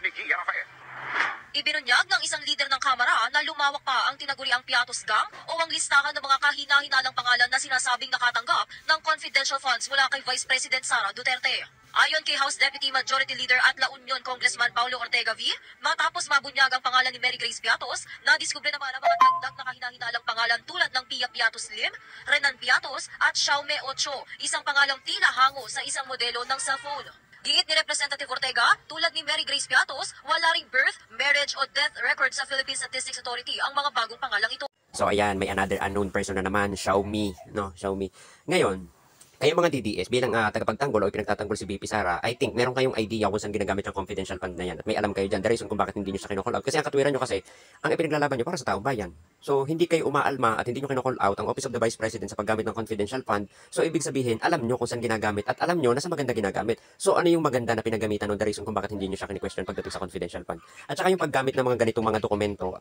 ni Gia Rafael. Ibinunyag ng isang lider ng Kamara na lumawak pa ang tinaguriang Piatos Gang o ang listahan ng mga kahina-hinalang pangalan na sinasabing nakatanggap ng confidential funds mula kay Vice President Sara Duterte. Ayon kay House Deputy Majority Leader at La Union Congressman Paulo Ortega V, matapos mabunyag ang pangalan ni Mary Grace Piatos, nadiskubre naman ang mga dagdag na kahina-hinalang pangalan tulad ng Pia Piatos Lim, Renan Piatos at Xiaome Ocho, isang pangalang tila hango sa isang modelo ng cellphone. Giit ni Representative Ortega, tulad ni Mary Grace Piatos, wala ring birth, marriage o death record sa Philippine Statistics Authority ang mga bagong pangalang ito. So ayan, may another unknown person na naman, Xiaomi, no? Xiaomi. Ngayon, kayo mga DDS, bilang tagapagtanggol o pinagtatanggol si VP Sara, I think meron kayong idea kung saan ginagamit yung confidential fund na yan. At may alam kayo dyan, the reason kung bakit hindi nyo siya kinocall out. Kasi ang katwiran nyo kasi, ang ipinaglalaban nyo para sa taong bayan. So, hindi kayo umaalma at hindi nyo kinocall out ang Office of the Vice President sa paggamit ng confidential fund. So, ibig sabihin, alam nyo kung saan ginagamit at alam nyo na sa maganda ginagamit. So, ano yung maganda na pinagamitan o the reason kung bakit hindi nyo siya kini-question pagdating sa confidential fund. At saka yung paggamit ng mga ganitong mga dokumento,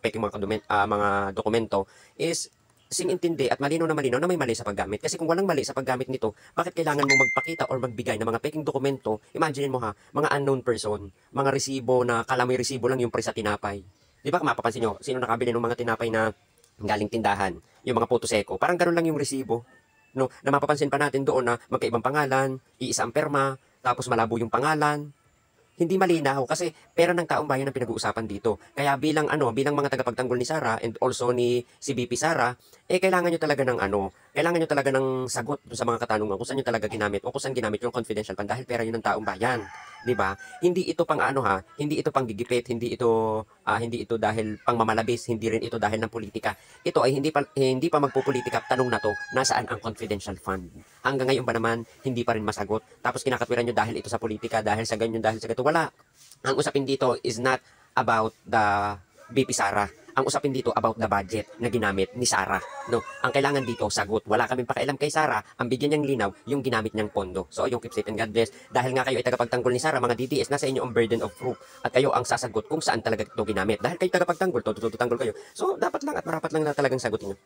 mga dokumento is singintindi at malinaw na may mali sa paggamit. Kasi kung walang mali sa paggamit nito, bakit kailangan mo magpakita or magbigay ng mga peking dokumento? Imagine mo ha, mga unknown person, mga resibo na kala may resibo lang yung pre sa tinapay. Di ba mapapansin nyo, sino nakabili ng mga tinapay na galing tindahan? Yung mga puto seko, parang ganun lang yung resibo. No, na mapapansin pa natin doon na magkaibang pangalan, iisa ang perma, tapos malabo yung pangalan. Hindi malinaw kasi pera ng taong bayan ang pinag-uusapan dito. Kaya bilang mga tagapagtanggol ni Sara and also ni si VP Sara, kailangan nyo talaga ng kailangan nyo talaga ng sagot sa mga katanungan kung saan nyo talaga ginamit o kung saan ginamit yung confidential fund dahil pera yun ng taong bayan. 'Di ba? Hindi ito pang hindi ito pang gigipit, hindi ito dahil pang mamalabis, hindi rin ito dahil ng politika. Ito ay hindi pa magpopolitika. Tanong na to, nasaan ang confidential fund? Hanggang ngayon ba naman hindi pa rin masagot? Tapos kinakatwiran nyo dahil ito sa politika, dahil sa ganyan, dahil sa gato. Wala. Ang usapin dito is not about the VP Sara. Ang usapin dito about the budget na ginamit ni Sara. No, ang kailangan dito sagot. Wala kaming pakialam kay Sara. Ang bigyan niyang linaw yung ginamit niyang pondo. So yung keep safe and God bless. Dahil nga kayo ay tagapagtanggol ni Sara, mga DDS, nasa inyo ang burden of proof at kayo ang sasagot kung saan talaga ito ginamit. Dahil kayo tagapagtanggol, tututanggol kayo. So dapat lang at marapat lang na talagang sagutin niyo.